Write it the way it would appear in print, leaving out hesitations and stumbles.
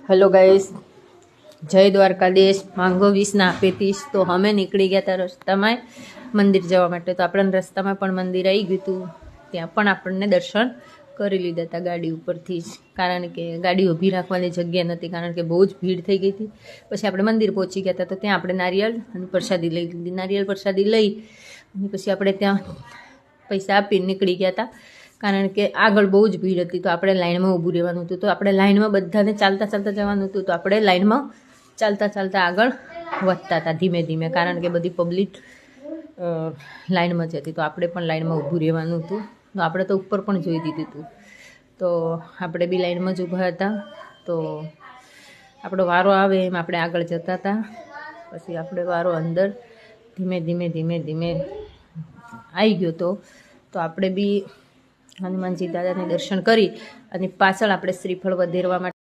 Hello guys, जय द्वारकाधीश। मांगो 20 આપેતીશ તો અમે નીકળી ગયા હતા રસ્તામાં મંદિર જવા માટે। તો આપણને રસ્તામાં પણ મંદિર આવી ગયું હતું, ત્યાં પણ આપણને દર્શન કરી લીધા હતા ગાડી ઉપરથી જ, કારણ કે ગાડી ઊભી રાખવાની જગ્યા નથી, કારણ કે બહુ જ ભીડ થઈ ગઈ હતી। પછી આપણે મંદિર પહોંચી ગયા હતા, તો ત્યાં આપણે નારિયેળ અને પ્રસાદી લઈ લીધી। નારિયેળ પ્રસાદી લઈ અને પછી આપણે ત્યાં પૈસા આપીને નીકળી ગયા હતા, કારણ કે આગળ બહુ જ ભીડ હતી, તો આપણે લાઇનમાં ઊભું રહેવાનું હતું। તો આપણે લાઇનમાં બધાને ચાલતા ચાલતા જવાનું હતું, તો આપણે લાઇનમાં ચાલતા ચાલતા આગળ વધતા હતા ધીમે ધીમે, કારણ કે બધી પબ્લિક લાઇનમાં જ હતી, તો આપણે પણ લાઇનમાં ઊભું રહેવાનું હતું। તો આપણે તો ઉપર પણ જોઈ દીધું હતું, તો આપણે બી લાઇનમાં જ ઊભા હતા। તો આપણો વારો આવે એમ આપણે આગળ જતા હતા। પછી આપણે વારો અંદર ધીમે ધીમે ધીમે ધીમે આવી ગયો તો આપણે બી હનુમાનજી દાદાને દર્શન કરી અને પાછળ આપણે શ્રીફળ વધેરવા માટે